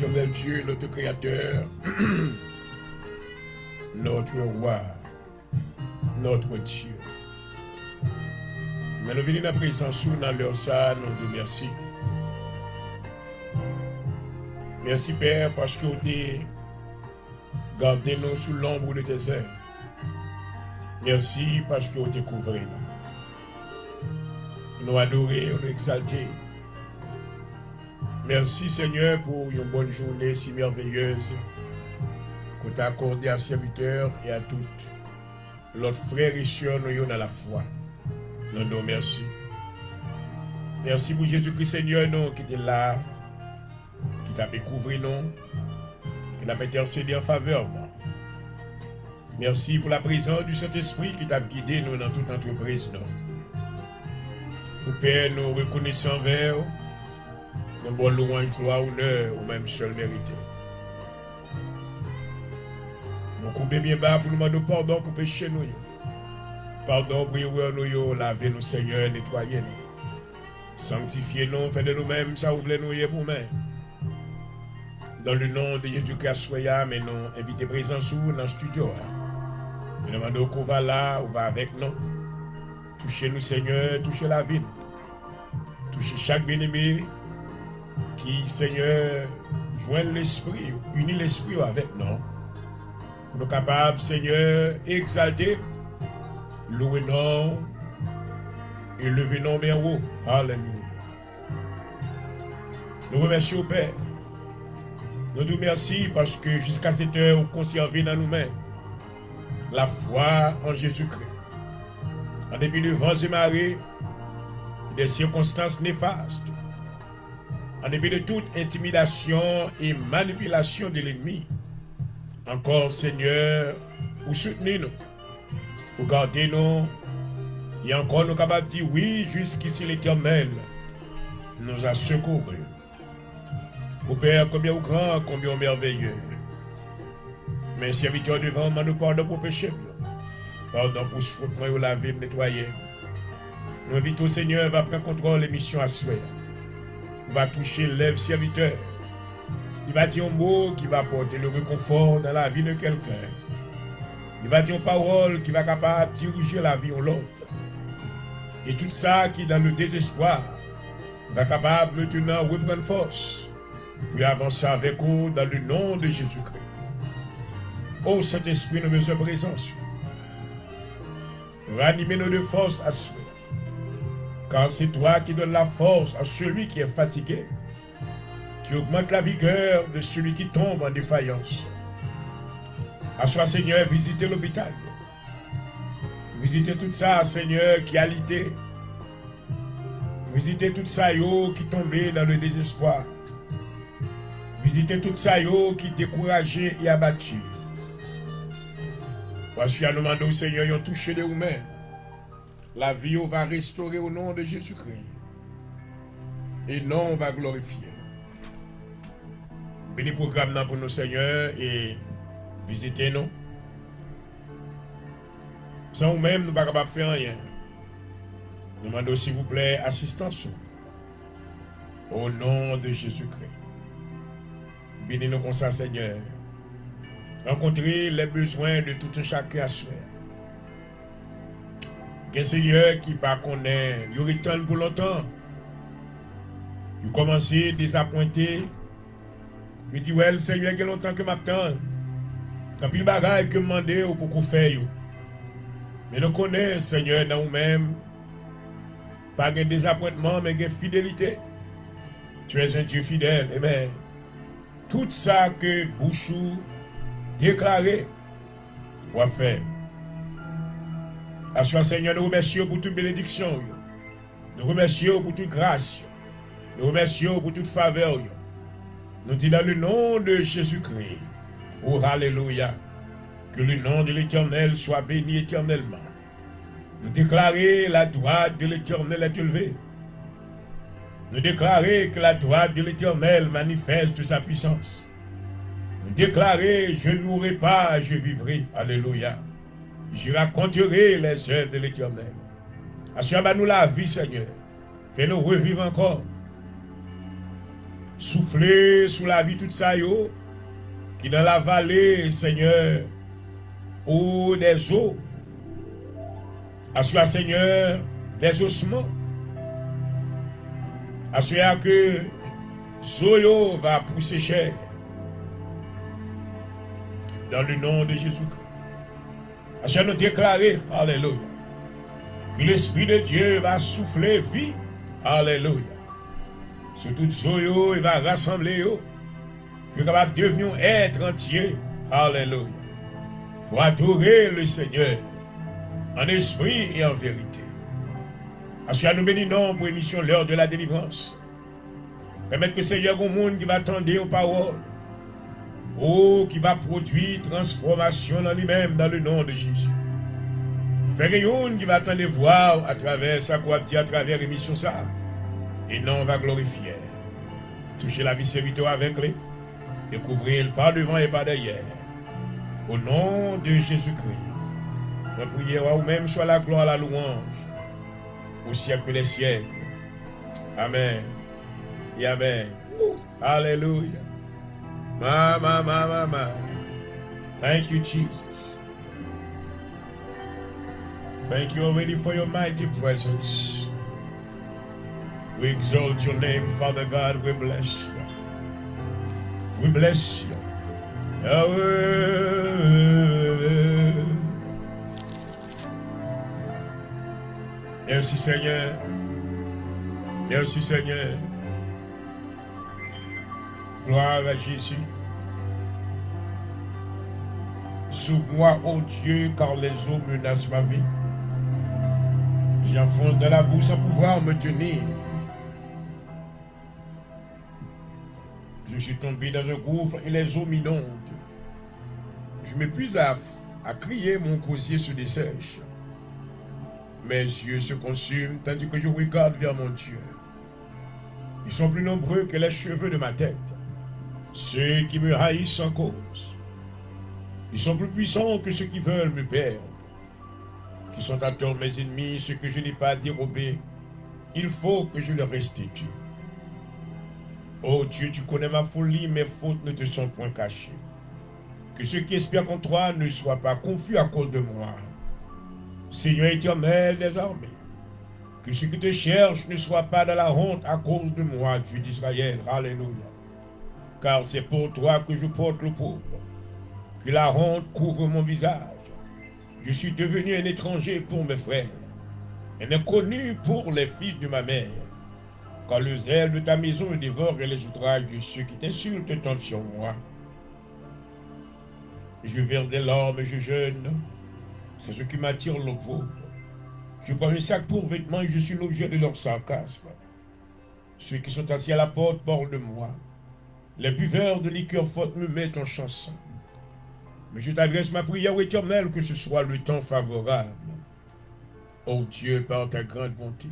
éternel Dieu, notre Créateur, notre Roi, notre Dieu. Mais nous venons à présence dans leur salle, nous te remercions. Merci Père parce que vous avez gardé nous sous l'ombre de tes ailes. Merci parce que vous avez couvert nous. Nous adorer, nous exalter. Merci Seigneur pour une bonne journée si merveilleuse que tu as accordée à serviteurs et à toutes l'autre frères et sœurs nous dans la foi. Nous nous remercions. Merci pour Jésus-Christ Seigneur nous qui est là, qui t'a découvert nous, qui t'a intercédé en faveur. Merci pour la présence du Saint-Esprit qui t'a guidé nous dans toute entreprise. Nous Père, nous reconnaissons envers nous bonne louange, gloire, honneur, ou même seul mérité. Nous coupons bien bas pour nous demander pardon pour pécher nous. Pardon pour nous, laver nous Seigneur, nettoyer nous. Sanctifier nous, faire de nous-mêmes, ça vous voulez nous pour nous. Dans le nom de Jésus-Christ, mais nous invitez présence dans le studio. Nous demandons qu'on va là, on va avec nous. Touchez nous Seigneur, touchez la vie. Touchez chaque bien-aimé qui, Seigneur, joigne l'esprit, unit l'esprit avec nous. Pour nous capables, Seigneur, exalter, louer nous et lever nous bien haut. Alléluia. Nous remercions, Père. Nous nous remercions parce que jusqu'à cette heure, vous conservez dans nous-mêmes la foi en Jésus-Christ. En dépit de vents et marées, des circonstances néfastes, en dépit de toute intimidation et manipulation de l'ennemi, encore Seigneur, vous soutenez nous, vous gardez nous, et encore nous capables de dire oui, jusqu'ici l'Éternel nous a secourus. Au Père, combien vous grand, combien vous merveilleux. Mes serviteurs devant moi, nous pardon pour péché. Pardon pour ce faute, nous laver, nettoyer. Nous invitons au Seigneur, va prendre contrôle de l'émission à souhait. Va toucher l'œuvre serviteur. Il va dire un mot qui va apporter le réconfort dans la vie de quelqu'un. Il va dire une parole qui va capable de diriger la vie de l'autre. Et tout ça qui est dans le désespoir va capable maintenant reprendre force pour avancer avec vous dans le nom de Jésus-Christ. Oh Saint-Esprit, nous besoin de présence. Ranimez-nous de force à souhait. Car c'est toi qui donnes la force à celui qui est fatigué, qui augmente la vigueur de celui qui tombe en défaillance. À soi, Seigneur, visitez l'hôpital. Visitez tout ça, Seigneur, qui a alité. Visitez tout ça, yo, qui tombait dans le désespoir. Visitez tout ça, yo, qui découragé et abattu. Voici à nous demander au Seigneur, ils ont touché de vous-mêmes. La vie va restaurer au nom de Jésus-Christ. Et non, on va glorifier. Bénis le programme pour nous, Seigneur, et visitez-nous. Sans nous-mêmes, nous ne pouvons pas faire rien. Nous demandons, s'il vous plaît, assistance. Au nom de Jésus-Christ. Bénis-nous comme ça, Seigneur. Rencontrer les besoins de tout un chacun à soi. Un Seigneur qui pas connaît, il retourne pour longtemps. Il commence à désappointer. Il dit, ouais, le Seigneur, il y a longtemps que m'attend. Quand il bagaille que demander ou pour qu'on fasse. Mais nous connaissons, Seigneur, dans nous-mêmes, pas de désappointement, mais de fidélité. Tu es un Dieu fidèle. Amen. Tout ça que Bouchou déclaré, doit faire. À soi, Seigneur, nous remercions pour toute bénédiction. Nous remercions pour toute grâce. Nous remercions pour toute faveur. Nous disons dans le nom de Jésus-Christ. Oh, alléluia. Que le nom de l'Éternel soit béni éternellement. Nous déclarons la droite de l'Éternel est élevée. Nous déclarons que la droite de l'Éternel manifeste sa puissance. Nous déclarons, je ne mourrai pas, je vivrai. Alléluia. Je raconterai les œuvres de l'Éternel. Assure-nous la vie, Seigneur. Fais-nous revivre encore. souffler sous la vie tout ça yo, qui dans la vallée, Seigneur, ou des eaux, assure Seigneur, des ossements, assure que Zoyo va pousser cher, dans le nom de Jésus-Christ. Assure nous déclarer, alléluia, que l'Esprit de Dieu va souffler vie, alléluia, sur tout Zoyo, il va rassembler yo, puis il va devenir un être entier, alléluia, pour adorer le Seigneur, en esprit et en vérité. Assure nous bénissons pour l'émission l'heure de la délivrance. Permettre que le Seigneur, au monde qui va attendre aux paroles, qui va produire transformation dans lui-même, dans le nom de Jésus. Faire une qui va attendre voir à travers ça, quoi dire à travers l'émission ça. Et non, on va glorifier. Toucher la vie serviteur avec lui, découvrir le par devant et par derrière. Au nom de Jésus-Christ, nous prions ou même soit la gloire, la louange, au siècle des siècles. Amen. Et amen. Hallelujah. Mama. Thank you, Jesus. Thank you already for your mighty presence. We exalt your name, Father God. We bless you. We bless you. Merci Seigneur. Merci Seigneur. Gloire à Jésus. Sous moi, ô Dieu, car les eaux menacent ma vie. J'enfonce dans la boue sans pouvoir me tenir. Je suis tombé dans un gouffre et les eaux m'inondent. Je m'épuise à crier, mon gosier se dessèche. Mes yeux se consument tandis que je regarde vers mon Dieu. Ils sont plus nombreux que les cheveux de ma tête. Ceux qui me haïssent sans cause. Ils sont plus puissants que ceux qui veulent me perdre. Qui sont à tort mes ennemis, ceux que je n'ai pas dérobés. Il faut que je leur restitue. Oh Dieu, tu connais ma folie, mes fautes ne te sont point cachées. Que ceux qui espèrent contre toi ne soient pas confus à cause de moi. Seigneur éternel des armées, que ceux qui te cherchent ne soient pas dans la honte à cause de moi, Dieu d'Israël. Alléluia. Car c'est pour toi que je porte le pauvre, que la honte couvre mon visage. Je suis devenu un étranger pour mes frères, un inconnu pour les fils de ma mère. Quand le zèle de ta maison me dévore et les outrages de ceux qui t'insultent tombent sur moi. Je verse des larmes et je jeûne. C'est ce qui m'attire l'opprobre. Je prends un sac pour vêtements et je suis l'objet de leur sarcasme. Ceux qui sont assis à la porte parlent de moi. Les buveurs de liqueur forte me mettent en chanson. Mais je t'adresse ma prière au Éternel, que ce soit le temps favorable. Ô Dieu, par ta grande bonté,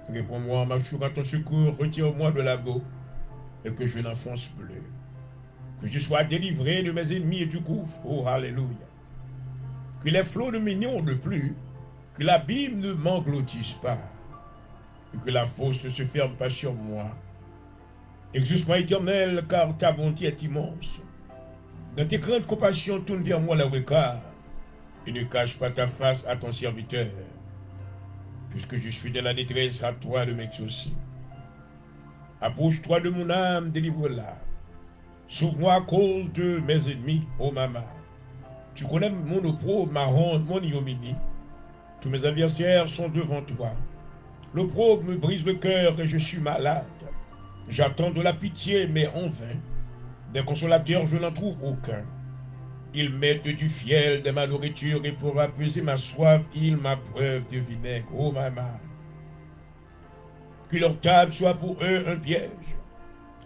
réponds-moi en marchant à ton secours, retire-moi de la boue et que je n'enfonce plus. Que je sois délivré de mes ennemis et du gouffre. Oh, alléluia. Que les flots ne m'inondent plus, que l'abîme ne m'engloutisse pas, et que la fosse ne se ferme pas sur moi. Exauce-moi, Éternel, car ta bonté est immense. Dans tes grandes compassions, tourne vers moi le regard, et ne cache pas ta face à ton serviteur. Puisque je suis dans la détresse, à toi de m'exaucer. Approche-toi de mon âme, délivre-la. Sauve-moi à cause de mes ennemis, ô maman. Tu connais mon opprobre, ma honte, mon ignominie. Tous mes adversaires sont devant toi. L'opprobre me brise le cœur et je suis malade. J'attends de la pitié, mais en vain. Des consolateurs, je n'en trouve aucun. Ils mettent du fiel dans ma nourriture et pour apaiser ma soif, ils m'abreuvent de vinaigre. Oh maman. Que leur table soit pour eux un piège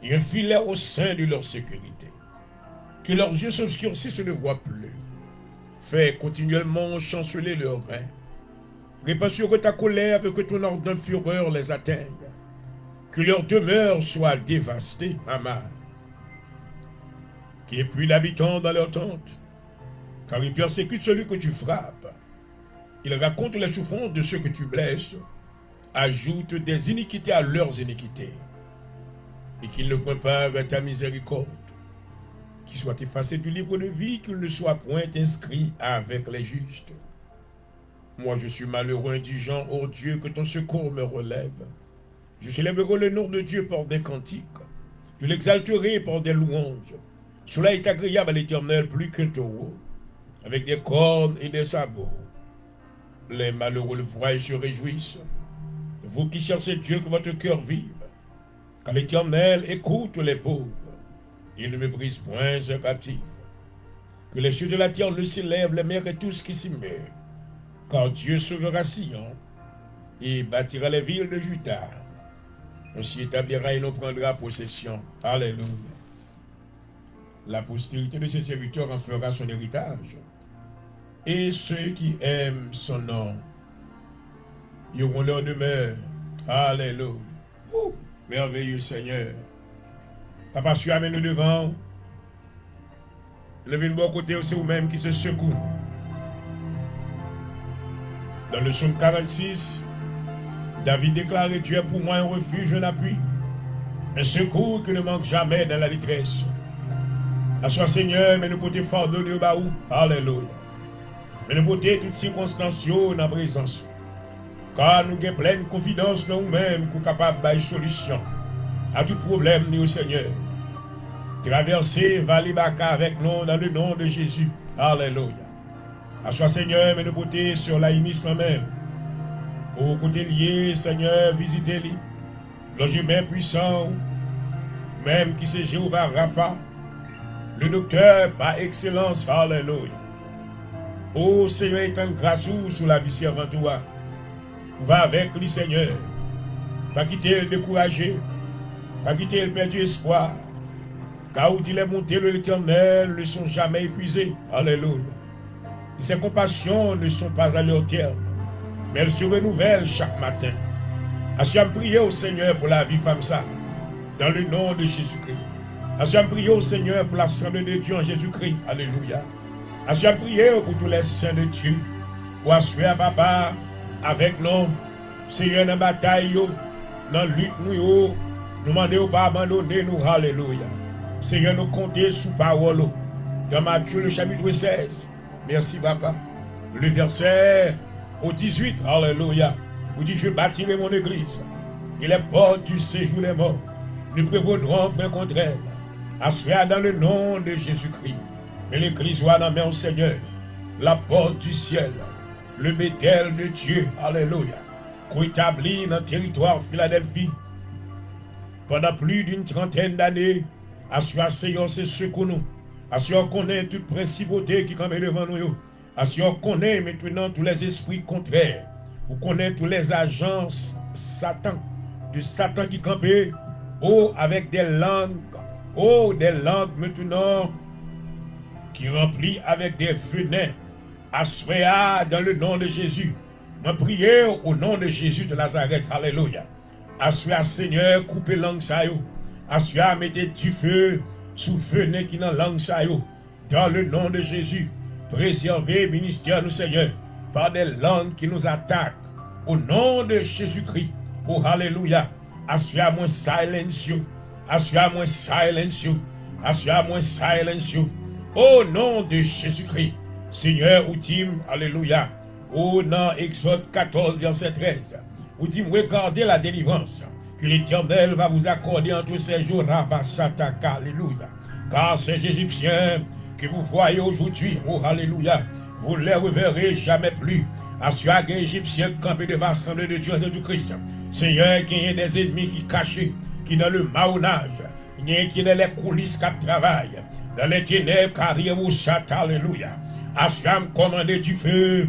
et un filet au sein de leur sécurité. Que leurs yeux s'obscurcissent et ne voient plus. Fais continuellement chanceler leurs reins. Répands sur eux ta colère et que ton ardente fureur les atteigne. Que leur demeure soit dévastée, maman. Qui épuise l'habitant dans leur tente, car ils persécutent celui que tu frappes. Ils racontent les souffrances de ceux que tu blesses, ajoutent des iniquités à leurs iniquités. et qu'il ne pointe pas vers ta miséricorde, qu'il soit effacé du livre de vie, qu'il ne soit point inscrit avec les justes. Moi, je suis malheureux, indigent, ô Dieu, que ton secours me relève. Je célébrerai le nom de Dieu par des cantiques. Je l'exalterai par des louanges. Cela est agréable à l'Éternel plus qu'un taureau, avec des cornes et des sabots. Les malheureux le voient et se réjouissent. Vous qui cherchez Dieu, que votre cœur vive. Car l'Éternel écoute les pauvres. Il ne méprise point ses captifs. Que les cieux de la terre le célèbrent, les mers et tout ce qui s'y met. Car Dieu sauvera Sion et bâtira les villes de Juda. On s'y établira et l'on prendra possession. Alléluia. La postérité de ses serviteurs en fera son héritage. Et ceux qui aiment son nom, ils auront leur demeure. Alléluia. Merveilleux Seigneur. Papa, tu amènes nous devant. Levez le bon côté aussi vous-même qui se secoue. Dans le psaume 46, David déclare: Dieu est pour moi un refuge, un appui, un secours qui ne manque jamais dans la détresse. Assois Seigneur, mais nous pouvons fardonner au baou. Alléluia. Mais nous pouvons toutes circonstances dans la présence. Car nous avons pleine confiance dans nous-mêmes pour capables de solution à tout problème, nous, Seigneur. Traverser Valley Baka avec nous dans le nom de Jésus. Alléluia. Assois Seigneur, mais nous pouvons sur la ministre même. Au côté lié, Seigneur, visitez-les. Logement puissant, même qui c'est Jéhovah Rapha, le docteur par excellence. Alléluia. Ô Seigneur, est un grâce sur la vie servante toi. Va avec lui, Seigneur. Pas quitter le découragé. Pas quitter le perdu espoir. Car où il est monté de l'Éternel ne sont jamais épuisés. Alléluia. Et ses compassions ne sont pas à leur terme, mais elles se renouvellent chaque matin. Assois prier au Seigneur pour la vie femme ça, dans le nom de Jésus-Christ. Assois prier au Seigneur pour l'assemblée de Dieu en Jésus-Christ. Alléluia. Assois prier pour tous les saints de Dieu. Pour assurer papa avec nous, Seigneur, dans la bataille, dans la lutte, nous demandons pas abandonner nous. Alléluia. Seigneur, nous comptons sous parole. Dans Matthieu, le chapitre 16. Merci, papa. Le verset au 18. Alléluia. Vous dites: je bâtirai mon église. Et les portes du séjour des morts ne prévaudront point contre elle. Assois dans le nom de Jésus-Christ. Mais l'église soit dans la main au Seigneur. La porte du ciel. Le Bethel de Dieu. Alléluia. Qu'on établit dans le territoire Philadelphie pendant plus d'une trentaine d'années. Assois, Seigneur, c'est ce que nous. Assois qu'on ait toute principauté qui campe devant nous. Assois qu'on ait maintenant tous les esprits contraires. Ou qu'on ait tous les agents Satan. De Satan qui campent. Oh, avec des langues. Oh, des langues maintenant. Qui remplissent avec des venins. Assois dans le nom de Jésus. Ma prière au nom de Jésus de Nazareth. Alléluia. Assois, Seigneur, coupez langue ça yo. Assois, mettez du feu sous venin qui dans langue ça yo. Dans le nom de Jésus. Préservez ministère nous, Seigneur, par des langues qui nous attaquent. Au nom de Jésus-Christ. Oh, alléluia. Assois moi silence you. Assois moi silence you. Assois moi silence you. Au nom de Jésus-Christ. Seigneur, ou dit, alléluia. Oh, dans Exode 14, verset 13. Ou dit, regardez la délivrance que l'Éternel va vous accorder en tous ces jours. Rabasataka, alléluia. Car ces Égyptiens que vous voyez aujourd'hui, oh, alléluia, vous ne les reverrez jamais plus. Assois qu'un Égyptien campé devant l'Assemblée de Dieu Jésus-Christ. Seigneur, qu'il y ait des ennemis qui cachent, qui dans le marronnage, il y a qui dans les coulisses qui travaillent, dans les ténèbres, carrière ou chat, alléluia. Assois, commander du feu,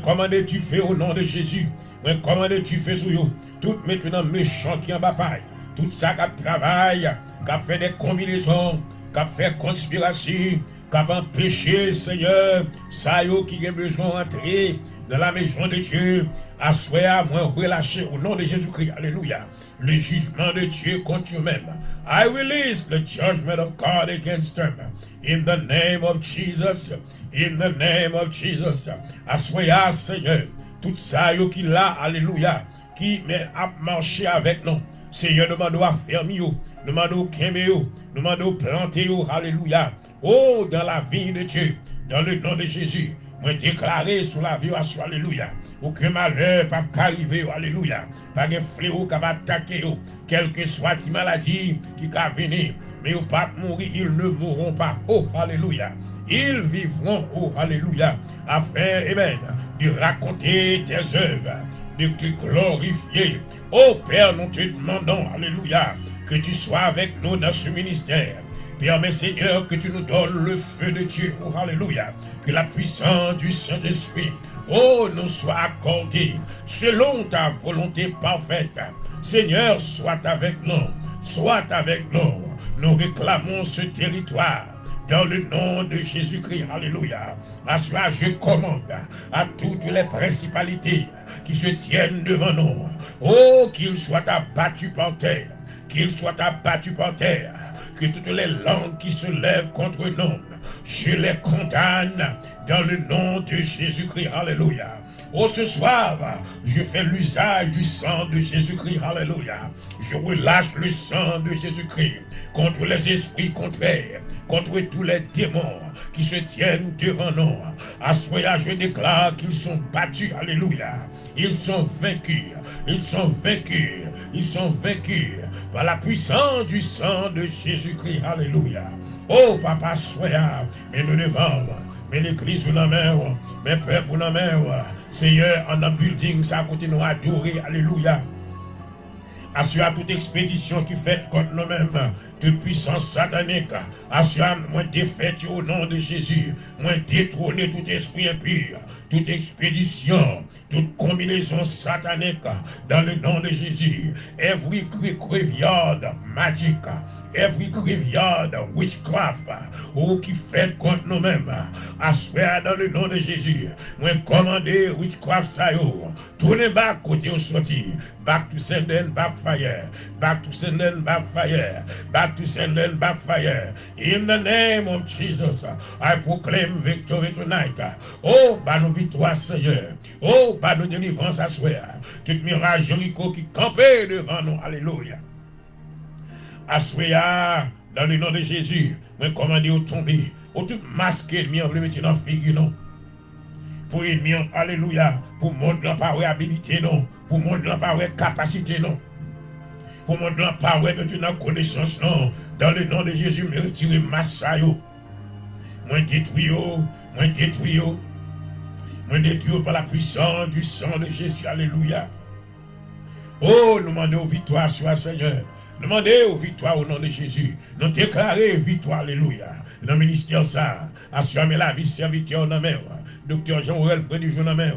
commander du feu au nom de Jésus. Commander du feu sur vous. Tout maintenant méchant qui en bataille. Tout ça qui travaille, qui fait des combinaisons, qui fait conspiration, qui a empêché, Seigneur, ça y est qui a besoin d'entrer dans la maison de Dieu. Assois à moi relâcher au nom de Jésus-Christ. Alléluia. Le jugement de Dieu contre eux-mêmes. I release the judgment of God against them. In the name of Jesus. In the name of Jesus. Assois, Seigneur. Tout ça qui là, alléluia, qui a marché avec nous. Seigneur, nous demandons à fermer, nous demandons à quémer, nous demandons à planter, alléluia. Oh, dans la vie de Dieu, dans le nom de Jésus, moi déclarer sur la vie, alléluia. Aucun malheur pas arriver, alléluia. Pas de fléau qui va attaquer, quelle que soit la maladie qui va venir. Mais ils ne pas mourir, ils ne mourront pas. Oh, alléluia. Ils vivront, oh, alléluia, afin, amen, de raconter tes œuvres, de te glorifier. Oh, Père, nous te demandons, alléluia, que tu sois avec nous dans ce ministère. Permets, Seigneur, que tu nous donnes le feu de Dieu, oh, alléluia, que la puissance du Saint-Esprit, oh, nous soit accordée selon ta volonté parfaite. Seigneur, sois avec nous, sois avec nous. Nous réclamons ce territoire dans le nom de Jésus-Christ. Alléluia. À cela, je commande à toutes les principalités qui se tiennent devant nous. Oh, qu'ils soient abattus par terre. Qu'ils soient abattus par terre. Que toutes les langues qui se lèvent contre nous, je les condamne dans le nom de Jésus-Christ. Alléluia. Oh, ce soir, je fais l'usage du sang de Jésus-Christ. Alléluia. Je relâche le sang de Jésus-Christ contre les esprits contraires, contre tous les démons qui se tiennent devant nous. À ce moment, je déclare qu'ils sont battus. Alléluia. Ils sont vaincus. Ils sont vaincus. Ils sont vaincus par la puissance du sang de Jésus-Christ. Alléluia. Oh, Papa, soyez, mais nous devons, mais l'église dans la main, mais peuple dans la main, Seigneur, en un building, ça continue à adorer. Alléluia. Assure toute expédition qui fait contre nous-mêmes, toute puissance satanique, assure moi défaite au nom de Jésus, moi détrôner tout esprit impur, toute expédition, toute combinaison satanique dans le nom de Jésus, every graveyard magic, every graveyard witchcraft, ou qui fait contre nous-mêmes, assure dans le nom de Jésus, moi commander witchcraft ça yo, tournez back côté au sorti, back to send and backfire, back to send and backfire, back to send and backfire. In the name of Jesus, I proclaim victory tonight. Oh, bah nos victoires, Seigneur. Oh, bah nos délivrances à soi. Tout miracle Jéricho qui campait devant nous. Alléluia. Assoya, dans le nom de Jésus, moi commandé au tomber, au tout masqué ennemi, on veut mettre dans la figure, non. Pour ennemi, alléluia, pour montrer la parole habilité, non. Pour montrer la parole capacité, non. Pour montrer la parole de notre connaissance, non. Dans le nom de Jésus, me retirer massayo. Moi détruit, moi détruit, moi détruit par la puissance du sang de Jésus, alléluia. Oh, nous demandons victoire sur le Seigneur. Nous demandons victoire au nom de Jésus. Nous déclarons victoire, alléluia. Dans le ministère, ça, assurer la vie serviteur dans la main. Docteur Jean-Aurel, près du jour dans la main.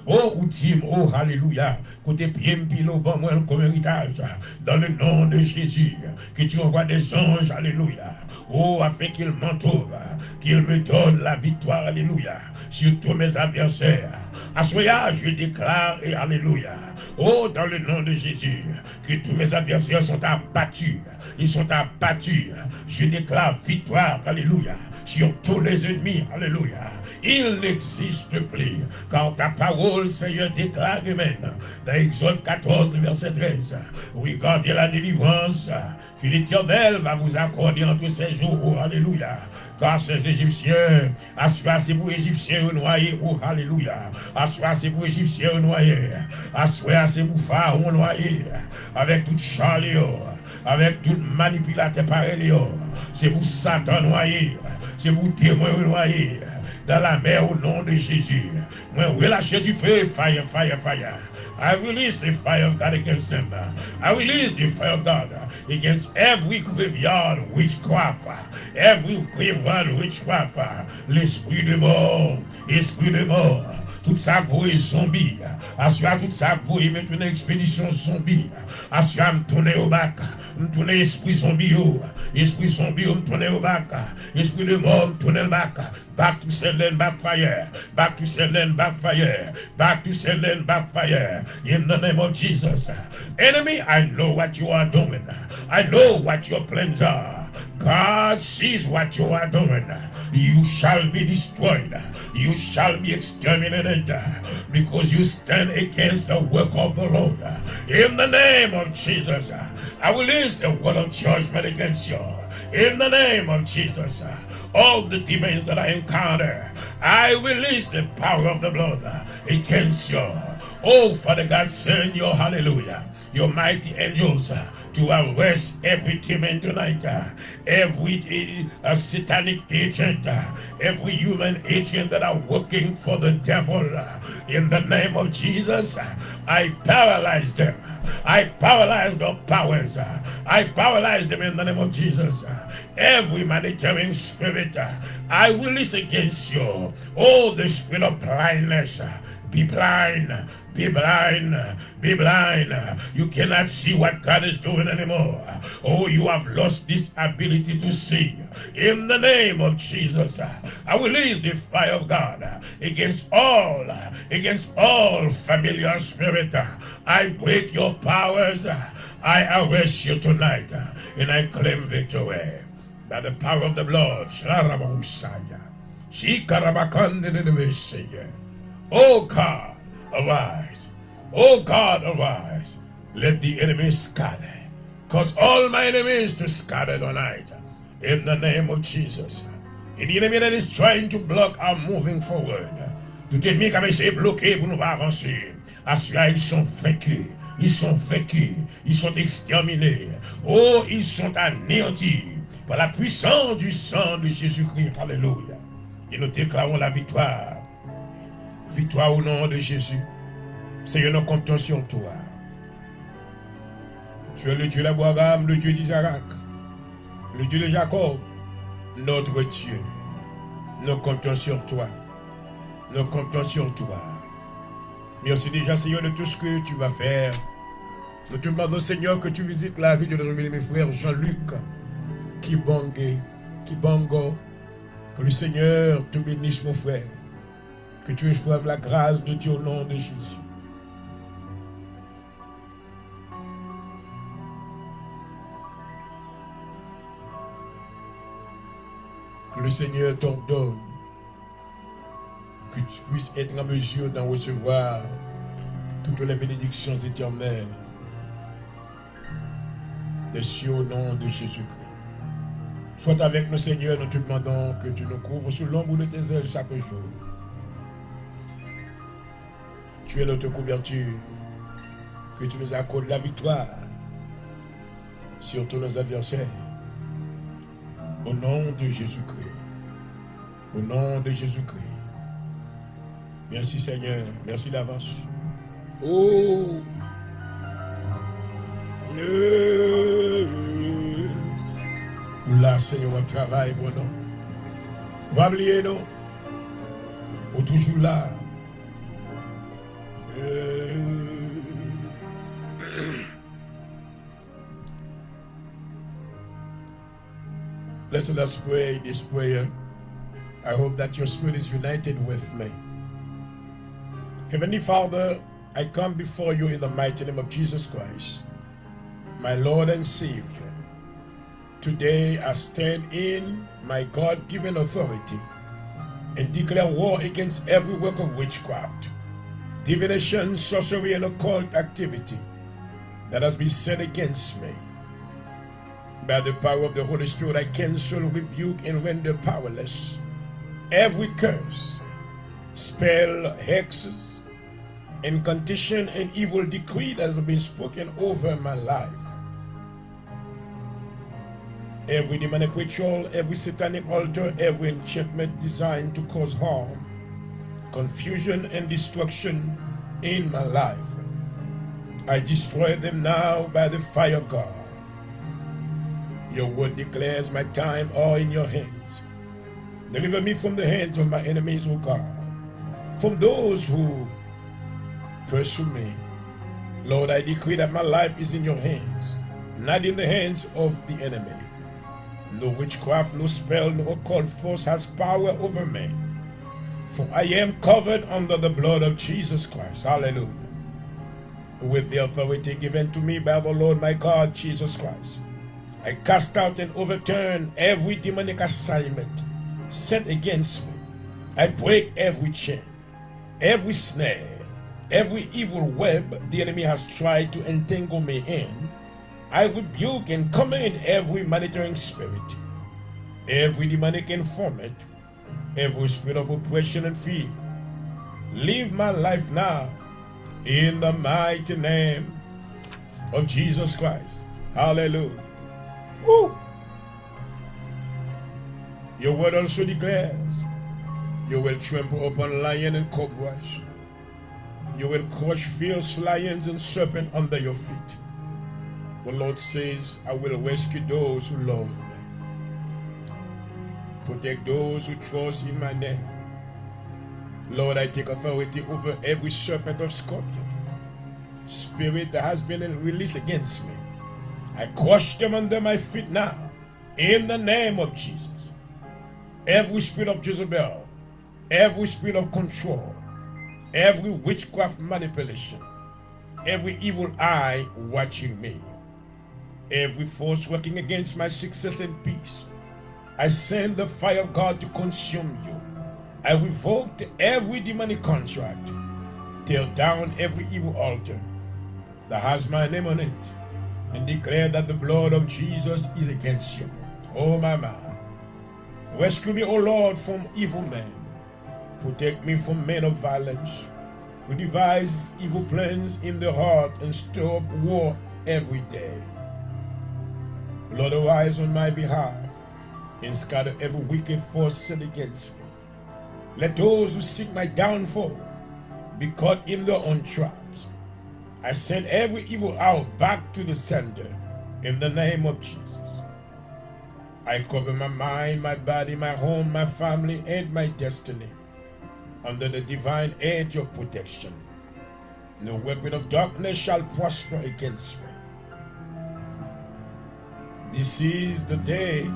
Oh, outil, oh, alléluia. Côté pied, pilo, bon, moi, comme héritage. Dans le nom de Jésus. Que tu envoies des anges, alléluia. Oh, afin qu'ils m'entourent. Qu'ils me donnent la victoire, alléluia. Sur tous mes adversaires. À ce moment, je déclare, et alléluia. Oh, dans le nom de Jésus, que tous mes adversaires sont abattus. Ils sont abattus. Je déclare victoire, alléluia, sur tous les ennemis, alléluia. Il n'existe plus, car ta parole, Seigneur, déclare amen. Dans Exode 14, verset 13. Regardez la délivrance que l'Éternel va vous accorder entre ces jours, oh, alléluia. Car ces Égyptiens, assoir c'est pour Égyptiens noyés, oh, alléluia. Assoir c'est pour Égyptiens noyés. Assoir c'est pour Pharaon noyé. Avec toute chaleur, avec toute manipulateur pareil, c'est pour Satan noyé. C'est pour témoin noyé. Dans la mer au nom de Jésus. Moi, relâchez du feu, fire, fire, fire. I release the fire of God against them. I release the fire of God against every graveyard witchcraft. Every graveyard witchcraft. L'esprit de mort. Esprit de mort. Tout ça pour les zombies. Assure tout ça pour y mettre une expédition zombie. Assure me tourner au bac. Me tourner esprit zombie. Esprit zombie, me tourner au bac. Esprit de mort, me tourner au bac. Back to send and backfire. Back to send and backfire. Back to send and backfire. In the name of Jesus. Enemy, I know what you are doing. I know what your plans are. God sees what you are doing. You shall be destroyed. You shall be exterminated because you stand against the work of the Lord. In the name of Jesus, I release the word of judgment against you. In the name of Jesus, all the demons that I encounter, I release the power of the blood against you. Oh, Father God, send your hallelujah, your mighty angels to arrest every demon tonight, every satanic agent, every human agent that are working for the devil. In the name of Jesus, I paralyze them. I paralyze the powers. I paralyze them in the name of Jesus. Every monitoring spirit, I release against you. Oh, the spirit of blindness. Be blind. Be blind, be blind. You cannot see what God is doing anymore. Oh, you have lost this ability to see. In the name of Jesus, I release the fire of God against all familiar spirit. I break your powers. I arrest you tonight, and I claim victory by the power of the blood. Oh God, arise. Oh God, arise. Let the enemy scatter. Cause all my enemies to scatter tonight. In the name of Jesus. Et the enemy that is trying to block our moving forward. Tout ennemi qui a essayé de bloquer pour nous pas avancer. À cela, ils sont vaincus. Ils sont vaincus. Ils sont exterminés. Oh, ils sont anéantis. Par la puissance du sang de Jésus-Christ. Alléluia. Et nous déclarons la victoire. Victoire au nom de Jésus. Seigneur, nous comptons sur toi. Tu es le Dieu d'Abraham, le Dieu d'Isaac, le Dieu de Jacob, notre Dieu. Nous comptons sur toi. Nous comptons sur toi. Merci déjà, Seigneur, de tout ce que tu vas faire. Nous te demandons, Seigneur, que tu visites la vie de mes frères Jean-Luc, Kibango, que le Seigneur te bénisse, mon frère. Que tu reçoives la grâce de Dieu au nom de Jésus. Que le Seigneur t'ordonne que tu puisses être en mesure d'en recevoir toutes les bénédictions éternelles des cieux au nom de Jésus-Christ. Sois avec nous, Seigneur, nous te demandons que tu nous couvres sous l'ombre de tes ailes chaque jour. Tu es notre couverture, que tu nous accordes la victoire sur tous nos adversaires. Au nom de Jésus-Christ. Au nom de Jésus-Christ. Merci Seigneur. Merci d'avance. Oh! Là, Seigneur, on travaille pour nous. On va oublier nous. On est toujours là. Let us pray this prayer. I hope that your spirit is united with me. Heavenly Father, I come before you in the mighty name of Jesus Christ, my Lord and Savior. Today I stand in my God-given authority and declare war against every work of witchcraft, divination, sorcery, and occult activity that has been set against me. By the power of the Holy Spirit, I cancel, rebuke, and render powerless every curse, spell, hexes, incantation, and evil decree that has been spoken over my life. Every demonic ritual, every satanic altar, every enchantment designed to cause harm, confusion, and destruction in my life, I destroy them now by the fire of God. Your word declares my time are in your hands. Deliver me from the hands of my enemies, O God, from those who pursue me. Lord, I decree that my life is in your hands, not in the hands of the enemy. No witchcraft, no spell, no occult force has power over me, for I am covered under the blood of Jesus Christ. Hallelujah. With the authority given to me by the Lord my God, Jesus Christ, I cast out and overturn every demonic assignment set against me. I break every chain, every snare, every evil web the enemy has tried to entangle me in. I rebuke and command every monitoring spirit, every demonic informant, every spirit of oppression and fear. Live my life now in the mighty name of Jesus Christ. Hallelujah. Woo. Your word also declares, you will trample upon lion and cobras. You will crush fierce lions and serpents under your feet. The Lord says, I will rescue those who love me. Protect those who trust in my name. Lord, I take authority over every serpent of scorpion, spirit that has been released against me. I crush them under my feet now, in the name of Jesus. Every spirit of Jezebel, every spirit of control, every witchcraft manipulation, every evil eye watching me, every force working against my success and peace, I send the fire of God to consume you. I revoked every demonic contract, tear down every evil altar that has my name on it, and declare that the blood of Jesus is against you. Oh my God. Rescue me, O Lord, from evil men. Protect me from men of violence who devise evil plans in their heart and stir up war every day. Lord, arise on my behalf and scatter every wicked force set against me. Let those who seek my downfall be caught in their own traps. I send every evil out back to the sender in the name of Jesus. I cover my mind, my body, my home, my family, and my destiny under the divine edge of protection. No weapon of darkness shall prosper against me. This is the day.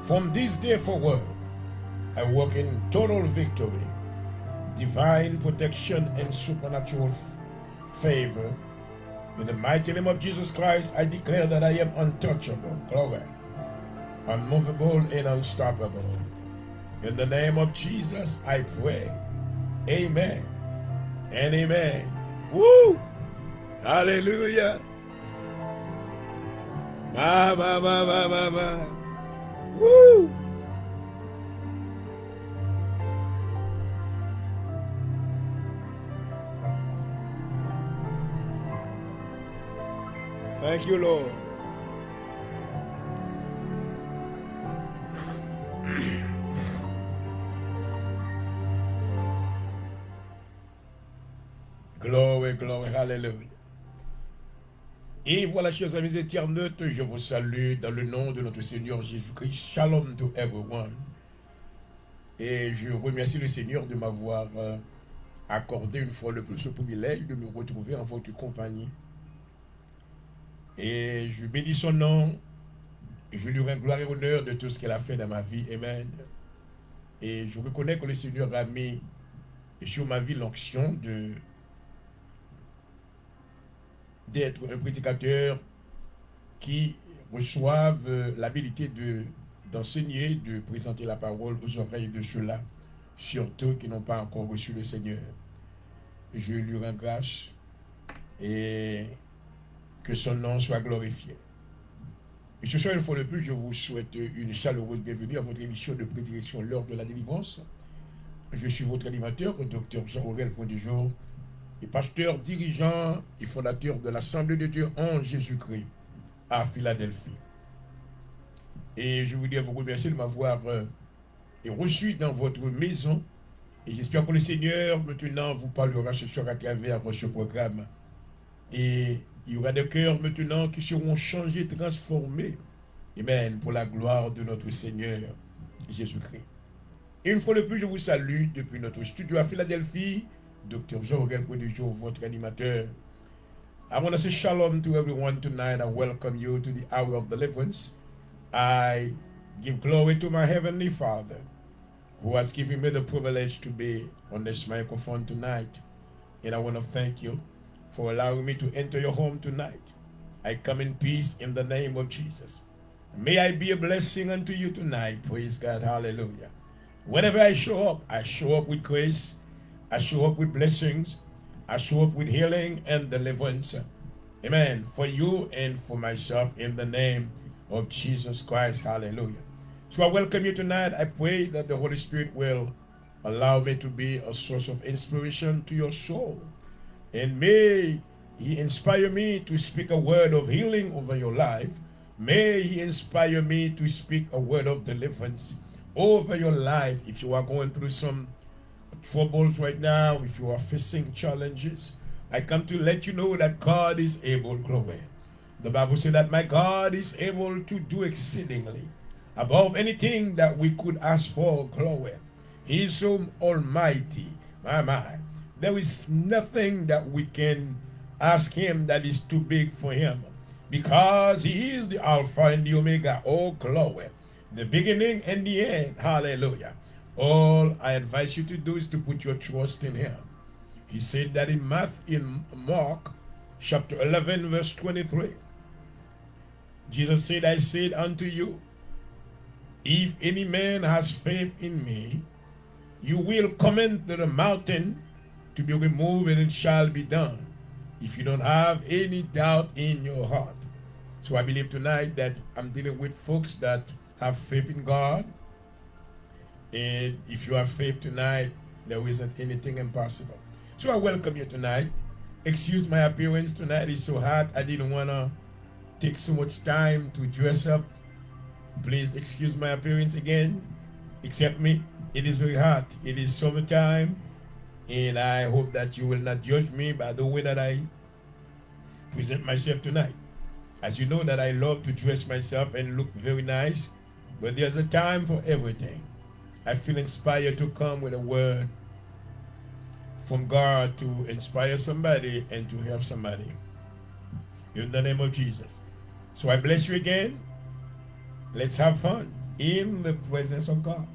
From this day forward, I walk in total victory, divine protection, and supernatural favor. In the mighty name of Jesus Christ, I declare that I am untouchable, glory, unmovable, and unstoppable. In the name of Jesus, I pray. Amen and amen. Woo! Hallelujah. Ba, ba, ba, ba, ba, ba. Woo! Thank you, Lord. Glory, glory, hallelujah. Et voilà, chers amis internautes, je vous salue dans le nom de notre Seigneur Jésus-Christ. Shalom to everyone. Et je remercie le Seigneur de m'avoir accordé une fois de plus ce privilège de me retrouver en votre compagnie. Et je bénis son nom. Et je lui rends gloire et honneur de tout ce qu'elle a fait dans ma vie. Amen. Et je reconnais que le Seigneur a mis sur ma vie l'onction d'être un prédicateur qui reçoive l'habilité d'enseigner, de présenter la parole aux oreilles de ceux-là, surtout qui n'ont pas encore reçu le Seigneur. Je lui rends grâce et que son nom soit glorifié. Et ce soir, une fois de plus, je vous souhaite une chaleureuse bienvenue à votre émission de prédilection L'heure de la délivrance. Je suis votre animateur, le docteur Jean-Aurel Point du Jour, et pasteur, dirigeant et fondateur de l'Assemblée de Dieu en Jésus-Christ à Philadelphie. Et je voudrais vous remercier de m'avoir reçu dans votre maison. Et j'espère que le Seigneur maintenant vous parlera ce soir à travers ce programme. Et il y aura des cœurs maintenant qui seront changés, transformés. Amen. Pour la gloire de notre Seigneur Jésus-Christ. Et une fois de plus, je vous salue depuis notre studio à Philadelphie. Dr. Jean-Aurel Point du Jour, votre animateur. I want to say shalom to everyone tonight and welcome you to the hour of deliverance. I give glory to my Heavenly Father who has given me the privilege to be on this microphone tonight. And I want to thank you for allowing me to enter your home tonight. I come in peace in the name of Jesus. May I be a blessing unto you tonight. Praise God. Hallelujah. Whenever I show up with grace. I show up with blessings. I show up with healing and deliverance. Amen. For you and for myself in the name of Jesus Christ. Hallelujah. So I welcome you tonight. I pray that the Holy Spirit will allow me to be a source of inspiration to your soul. And may He inspire me to speak a word of healing over your life. May He inspire me to speak a word of deliverance over your life. If you are going through some troubles right now, if you are facing challenges, I come to let you know that God is able, glory. The Bible said that my God is able to do exceedingly above anything that we could ask for, glory. He is so almighty, my. There is nothing that we can ask Him that is too big for Him, because He is the Alpha and the Omega, oh glory, the beginning and the end, hallelujah. All I advise you to do is to put your trust in Him. He said that in Mark chapter 11 verse 23. Jesus said, I said unto you, if any man has faith in me, you will command to the mountain to be removed and it shall be done. If you don't have any doubt in your heart. So I believe tonight that I'm dealing with folks that have faith in God. And if you have faith tonight, there isn't anything impossible. So I welcome you tonight. Excuse my appearance tonight. It's so hot. I didn't want to take so much time to dress up. Please excuse my appearance again. Accept me. It is very hot. It is summertime. And I hope that you will not judge me by the way that I present myself tonight. As you know that I love to dress myself and look very nice. But there's a time for everything. I feel inspired to come with a word from God to inspire somebody and to help somebody. In the name of Jesus. So I bless you again. Let's have fun in the presence of God.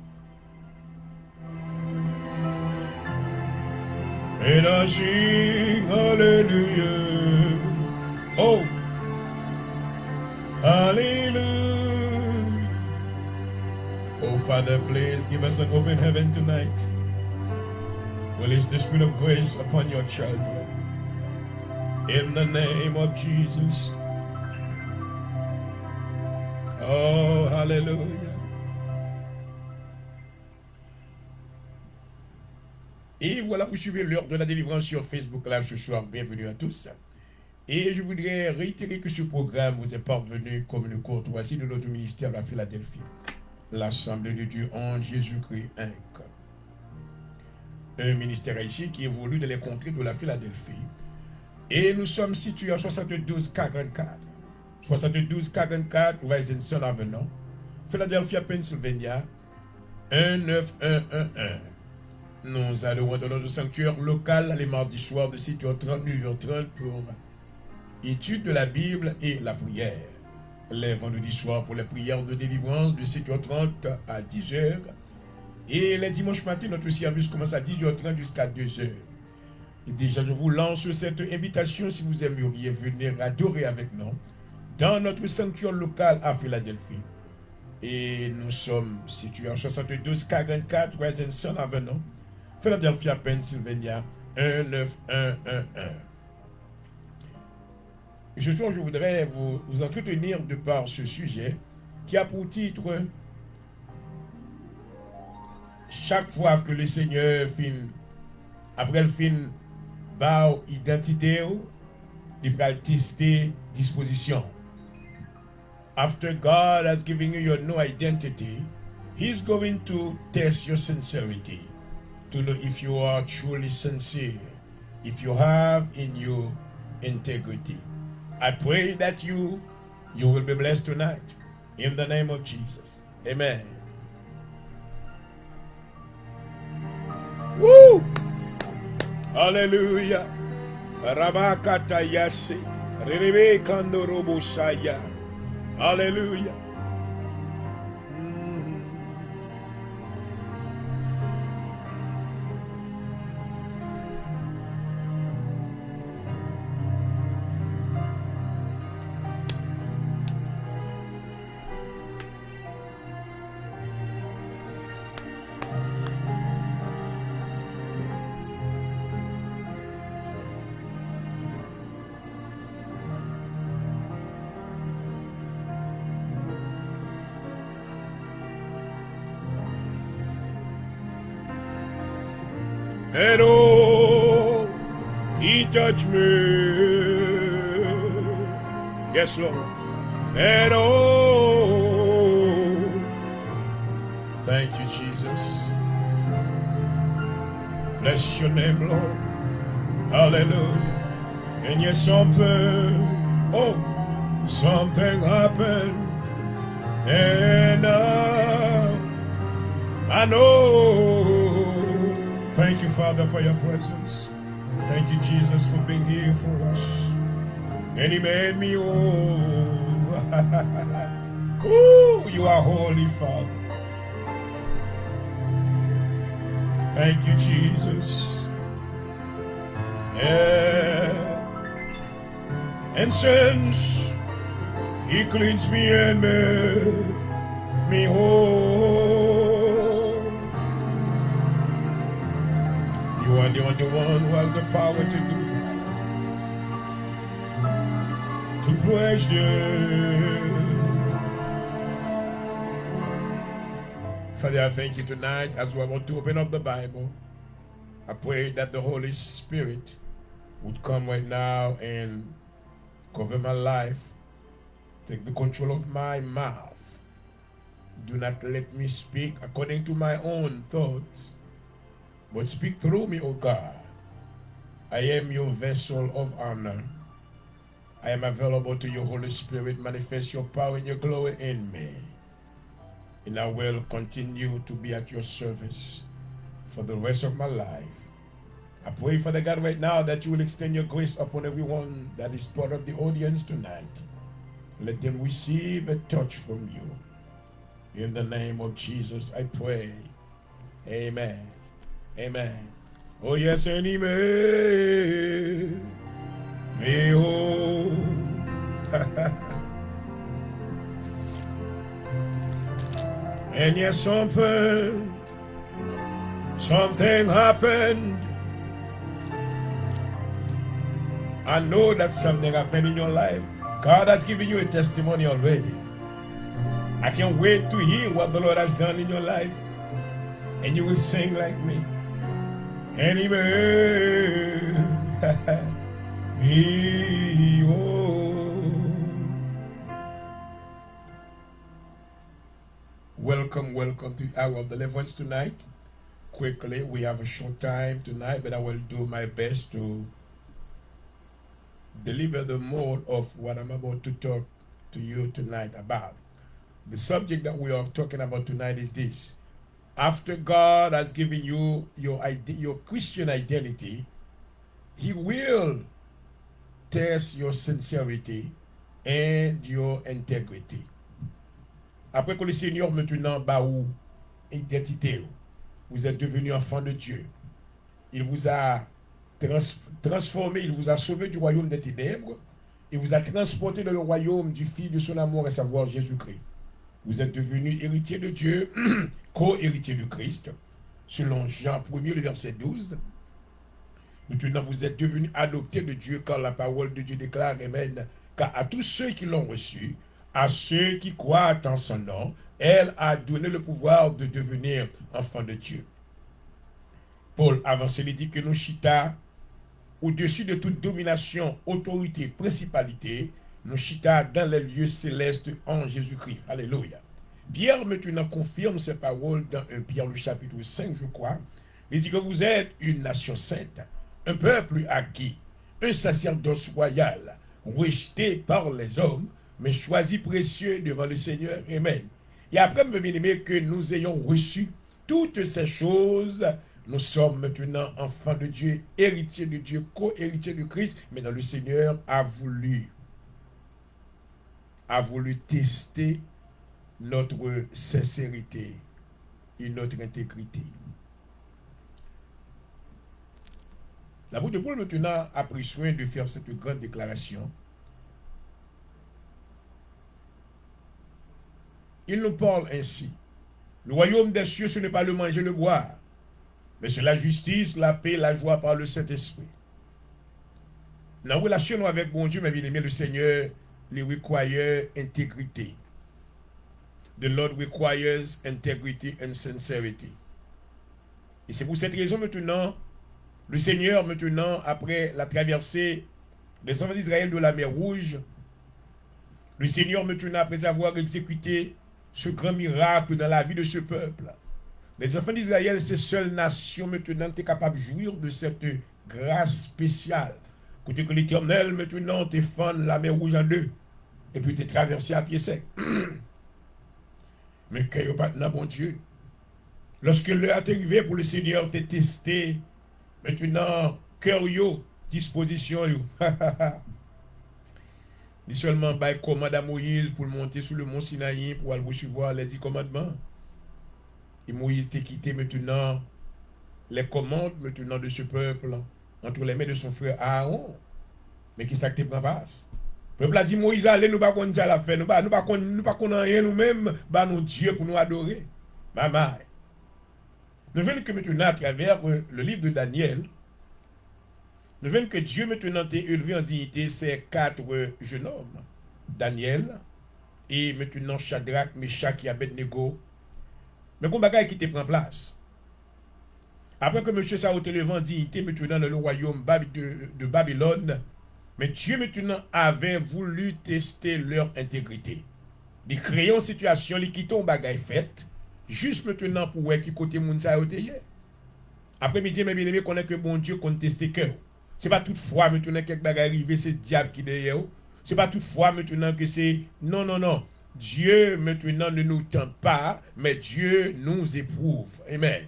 And I sing hallelujah. Oh, hallelujah. Oh, Father, please give us an open heaven tonight. Release the spirit of grace upon your children. In the name of Jesus. Oh, hallelujah. Et voilà, vous suivez l'heure de la délivrance sur Facebook Live ce soir. Bienvenue à tous. Et je voudrais réitérer que ce programme vous est parvenu comme une courtoisie de notre ministère à Philadelphie. L'Assemblée de Dieu en Jésus-Christ Inc. Un ministère ici qui évolue dans les contrées de la Philadelphie. Et nous sommes situés à 7244. 7244 Weisenson Avenue, Philadelphia, Pennsylvania, 19111. Nous allons dans notre sanctuaire local les mardis soirs de 7h30, 9h30 pour étude de la Bible et la prière. Les vendredis soirs pour les prières de délivrance de 7h30 à 10h. Et les dimanches matins, notre service commence à 10h30 jusqu'à 2h. Et déjà, je vous lance cette invitation si vous aimeriez venir adorer avec nous dans notre sanctuaire local à Philadelphie. Et nous sommes situés en 7244 Weisenson Avenue, Philadelphia, Pennsylvania, 19111. Et ce soir, je voudrais vous entretenir de par ce sujet qui a pour titre « Chaque fois que le Seigneur après le film, par identité, il va tester disposition. After God has given you your new identity, He's going to test your sincerity to know if you are truly sincere, if you have in you integrity. I pray that you will be blessed tonight in the name of Jesus. Amen. Woo! Hallelujah. Ramakata yasi. Rebe kandorobo saya. Hallelujah. And oh, he touched me. Yes, Lord. And oh, thank you, Jesus. Bless your name, Lord. Hallelujah. And yes, something happened. And I know. Thank you, Father, for your presence. Thank you, Jesus, for being here for us. And he made me whole. Ooh, you are holy, Father. Thank you, Jesus. And since he cleans me and made me whole, you are the only one who has the power to do that. To praise you. Father, I thank you tonight as we are about to open up the Bible. I pray that the Holy Spirit would come right now and cover my life. Take the control of my mouth. Do not let me speak according to my own thoughts, but speak through me, O God. I am your vessel of honor. I am available to your Holy Spirit. Manifest your power and your glory in me. And I will continue to be at your service for the rest of my life. I pray, Father God, right now that you will extend your grace upon everyone that is part of the audience tonight. Let them receive a touch from you. In the name of Jesus, I pray. Amen. Amen. Oh, yes, and he made me whole. And yes, something happened. I know that something happened in your life. God has given you a testimony already. I can't wait to hear what the Lord has done in your life. And you will sing like me. And he made me whole. Welcome to the hour of deliverance tonight. Quickly, we have a short time tonight, but I will do my best to deliver the mode of what I'm about to talk to you tonight about. The subject that we are talking about tonight is this. After God has given you your Christian identity, He will test your sincerity and your integrity. Après que le Seigneur maintenant bat ou identité, vous êtes devenu enfant de Dieu. Il vous a transformé, il vous a sauvé du royaume des ténèbres, il vous a transporté dans le royaume du Fils de son amour, à savoir Jésus-Christ. Vous êtes devenu héritier de Dieu, co-héritier de Christ, selon Jean 1er, le verset 12. Maintenant, vous êtes devenu adopté de Dieu, car la parole de Dieu déclare, Amen, car à tous ceux qui l'ont reçu, à ceux qui croient en son nom, elle a donné le pouvoir de devenir enfants de Dieu. Paul avance, il dit que nous chita au-dessus de toute domination, autorité, principalité, nous chita dans les lieux célestes en Jésus-Christ. Alléluia. Pierre maintenant confirme ces paroles dans 1 Pierre le chapitre 5, je crois. Il dit que vous êtes une nation sainte, un peuple acquis, un sacerdoce royal, rejeté par les hommes, mais choisi précieux devant le Seigneur. Amen. Et après, me bien-aimé, que nous ayons reçu toutes ces choses, nous sommes maintenant enfants de Dieu, héritiers de Dieu, co-héritiers de Christ. Mais dans le Seigneur a voulu tester notre sincérité et notre intégrité. L'apôtre Paul maintenant a pris soin de faire cette grande déclaration. Il nous parle ainsi. Le royaume des cieux, ce n'est pas le manger, le boire, mais c'est la justice, la paix, la joie par le Saint-Esprit. Dans la relation avec bon Dieu, mes bien-aimés, le Seigneur les require intégrité. The Lord requires integrity and sincerity. Et c'est pour cette raison maintenant, Le Seigneur, maintenant, après la traversée des enfants d'Israël de la mer Rouge, le Seigneur, maintenant, après avoir exécuté ce grand miracle dans la vie de ce peuple, les enfants d'Israël, ces seules nations, maintenant, étaient capables de jouir de cette grâce spéciale. Côté que l'Éternel, maintenant, te fend la mer Rouge en deux, et puis te traversé à pied sec. Mais qu'il n'y a pas de bon Dieu. Lorsque l'heure est arrivée pour le Seigneur te tester, maintenant, cœur yo, disposition yo. Il seulement bail commande à Moïse pour monter sur le mont Sinaï pour aller recevoir les 10 commandements. Et Moïse t'a quitté maintenant les commandes maintenant de ce peuple entre les mains de son frère Aaron. Mais qui s'acte prend passe. Le peuple a dit Moïse, allez, nous ne pouvons pas la faire, nous ne pouvons pas rien nous-mêmes, nous Dieu pour nous adorer. Maman. Nous venons que maintenant à travers le livre de Daniel, nous venons que Dieu maintenant a élevé en dignité ces 4 jeunes hommes. Daniel, et maintenant Shadrach, Meshach et Abednego. Mais qu'on bagaille qui te prend place. Après que monsieur ça a été élevé en dignité maintenant dans le royaume de Babylone, mais Dieu maintenant avait voulu tester leur intégrité. Il créait une situation, il quittait un bagaille fait, juste maintenant pour voir qui côté moun ça a été. Après midi, mes bien-aimés, qu'on que bon Dieu qu'on teste cœur. C'est pas toutefois maintenant quelque bagaille arrivé, c'est diable qui derrière. C'est pas toutefois maintenant que c'est non. Dieu maintenant ne nous tente pas, mais Dieu nous éprouve. Amen.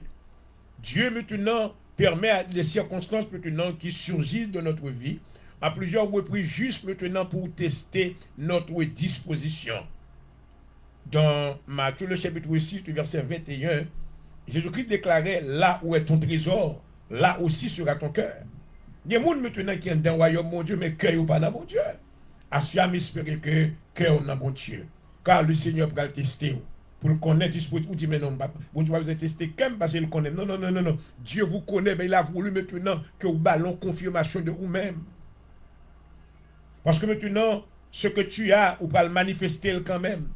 Dieu maintenant permet à les circonstances maintenant qui surgissent de notre vie à plusieurs reprises juste maintenant pour tester notre disposition. Dans Matthieu le chapitre 6, le verset 21, Jésus-Christ déclarait, là où est ton trésor, là aussi sera ton cœur. Il y a des gens maintenant qui sont dans le royaume, mon Dieu, mais cœur n'est pas dans mon Dieu. Assurément, espérer que cœur est dans mon Dieu. Car le Seigneur va le tester. Pour le connaître, il dit, mais non, bon Dieu va vous tester comme parce qu'il le connaît. Non. Dieu vous connaît, mais il a voulu maintenant que vous ballons confirmation de vous-même. Parce que maintenant, ce que tu as, vous pouvez le manifester quand même.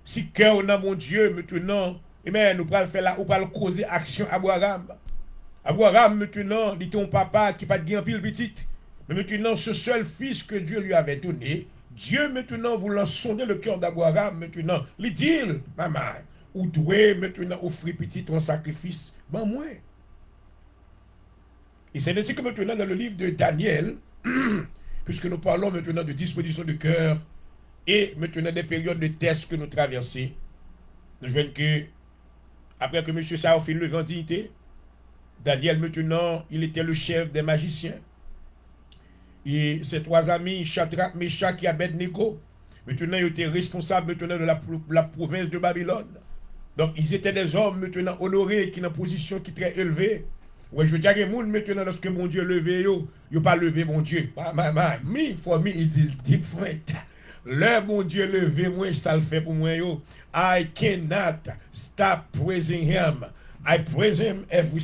Si cœur dans mon Dieu, maintenant, nous pouvons le faire là, vous pouvez le causer action à Abraham. Abraham, maintenant, dit ton papa qui pas de gain pile petite. Mais maintenant, ce seul fils que Dieu lui avait donné, Dieu maintenant voulant sonder le cœur d'Abraham, maintenant, lui dit, maman, ou doit maintenant offrir petit ton sacrifice, ben moi. Et c'est ainsi que maintenant dans le livre de Daniel, puisque nous parlons maintenant de disposition de cœur et maintenant des périodes de tests que nous traversons, nous voyons que, après que M. Sao fait le dignité, Daniel maintenant, il était le chef des magiciens. Et ses 3 amis, Shadrach, Meshach et Abednego, maintenant ils étaient responsables maintenant de la province de Babylone. Donc ils étaient des hommes maintenant honorés, qui ont une position qui est très élevée. Ouais, je dis à les gens maintenant, lorsque mon Dieu levé, ils pas levé mon Dieu. For me, it is different. Le mon Dieu levé, moi, ça le fait pour moi. I cannot stop praising him. I praise him every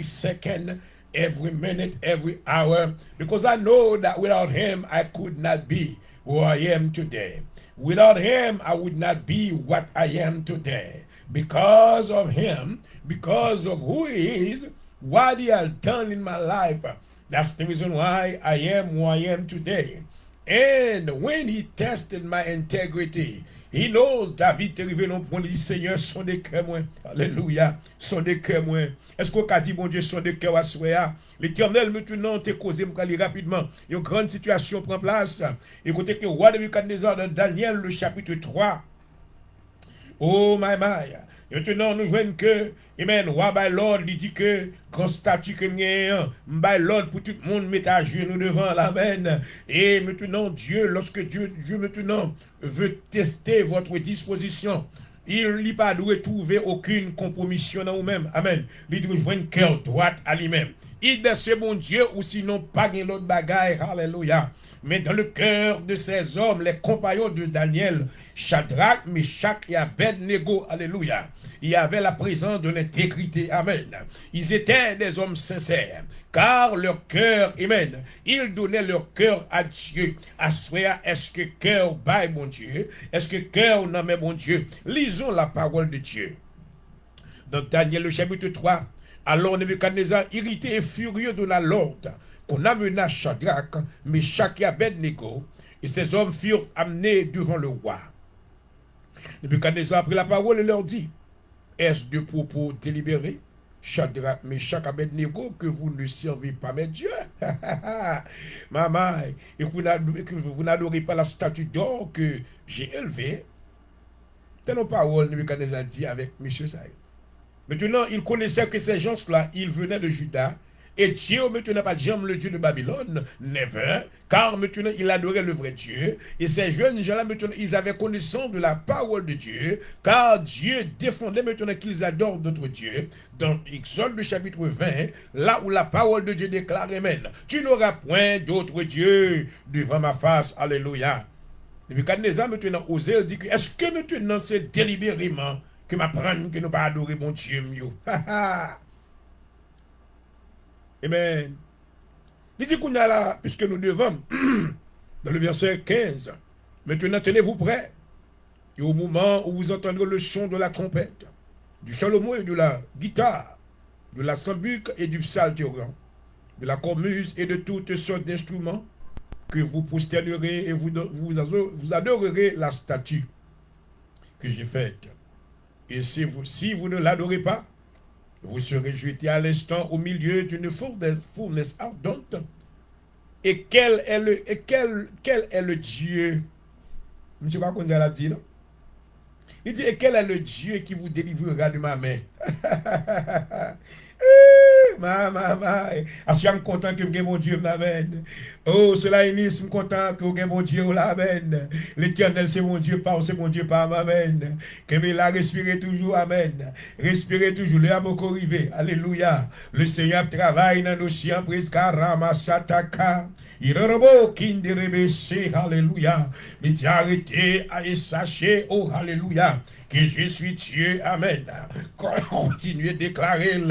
second, every minute, every hour, because I know that without him, I could not be who I am today. Without him, I would not be what I am today. Because of him, because of who he is, what he has done in my life, that's the reason why I am who I am today. And when he tested my integrity, he knows David est arrivé non point dit Seigneur son des cœurs moins. Alléluia, son des cœurs moins. Est-ce qu'on a dit bon Dieu son des cœurs à souhait? L'Éternel maintenant t'est causé m'caler rapidement. Une grande situation prend place. Écoutez que roi Nebuchadnezzar dans Daniel le chapitre 3. Oh my. Maintenant, nous voyons que, amen, roi by Lord, il dit que, grand statut que nous by Lord, pour tout le monde, met à genoux devant, amen. Et maintenant, Dieu, lorsque Dieu maintenant veut tester votre disposition, il n'y pas doit trouver aucune compromission dans vous-même, amen. Il doit jouer un cœur droit à lui-même. Il de ce bon Dieu, ou sinon pas de l'autre bagaille, alléluia. Mais dans le cœur de ces hommes, les compagnons de Daniel, Shadrach, Meshach et Abednego, alléluia, il y avait la présence de l'intégrité, amen. Ils étaient des hommes sincères, car leur cœur, amen, ils donnaient leur cœur à Dieu. À soi, est-ce que cœur baille mon Dieu? Est-ce que cœur nomme mon Dieu? Lisons la parole de Dieu. Dans Daniel le chapitre 3, Alors Nebuchadnezzar, irrité et furieux de la lorde, qu'on amena Shadrach, Meshach et Abednego, et ces hommes furent amenés devant le roi. Nebuchadnezzar prit la parole et leur dit, est-ce de propos délibérés, Shadrach, Meshach, Abednego, que vous ne servez pas mes dieux? Maman, et que vous n'adorez pas la statue d'or que j'ai élevée? C'est nos paroles, Nebuchadnezzar dit avec M. Saïd. Maintenant, il connaissait que ces gens-là, ils venaient de Juda. Et Dieu, maintenant, pas jamais le Dieu de Babylone, never, car maintenant, il adorait le vrai Dieu. Et ces jeunes gens-là, maintenant, ils avaient connaissance de la parole de Dieu, car Dieu défendait maintenant qu'ils adorent d'autres dieux. Dans Exode, chapitre 20, là où la parole de Dieu déclare, Amen, tu n'auras point d'autres dieux devant ma face, alléluia. Nebuchadnezzar, maintenant, osé dire que, est-ce que maintenant, c'est délibérément que m'apprendre que nous pas adorer mon Dieu mieux. Amen. Il dit qu'on a là, puisque nous devons, dans le verset 15, maintenant tenez-vous prêts, et au moment où vous entendrez le son de la trompette, du chalumeau et de la guitare, de la sambuc et du psalterion, de la cornemuse et de toutes sortes d'instruments, que vous prosternerez et vous adorerez la statue que j'ai faite. Et si vous ne l'adorez pas, vous serez jeté à l'instant au milieu d'une fournaise ardente. Et quel est le Dieu? Je ne sais pas comment elle a dit, non? Il dit, et quel est le Dieu qui vous délivrera de ma main? Je suis content que mon Dieu m'amène. Oh, cela est je suis content que mon Dieu l'amène. L'éternel, c'est mon Dieu, c'est mon Dieu, par m'amène. Que me la respirez toujours, amen. Respirez toujours, le amour arrivé. Alléluia. Le Seigneur travaille dans nos chiens, prise Karamasataka. Il rebo kinderebese, alléluia. Mais Dieu arrêtez et sachez, oh, alléluia, que je suis Dieu, amen. Continuez de déclarer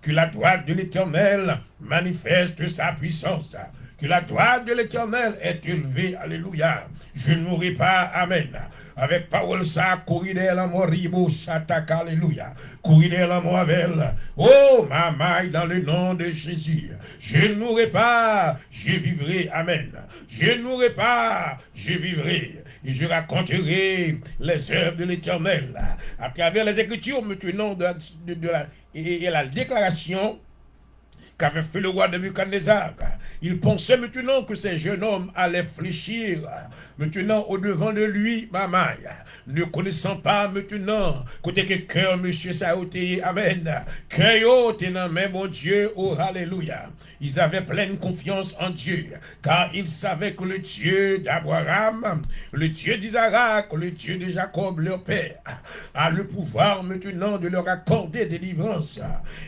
que la droite de l'Éternel manifeste sa puissance. Que la droite de l'Éternel est élevée, alléluia. Je ne mourrai pas, amen. Avec parole ça, courir la mort, ribo, chataka, alléluia. Courir la mort avec elle. Oh, ma maille, dans le nom de Jésus. Je ne mourrai pas, je vivrai, amen. Je ne mourrai pas, je vivrai. Et je raconterai les œuvres de l'Éternel à travers les Écritures maintenant et la déclaration qu'avait fait le roi Nebuchadnezzar. Il pensait maintenant que ces jeunes hommes allaient fléchir maintenant au-devant de lui, maman, ne connaissant pas maintenant côté que cœur, monsieur Saoté, amen, cœur, tenant même mon Dieu, oh alléluia. Ils avaient pleine confiance en Dieu, car ils savaient que le Dieu d'Abraham, le Dieu d'Isaac, le Dieu de Jacob, leur père, a le pouvoir maintenant de leur accorder délivrance.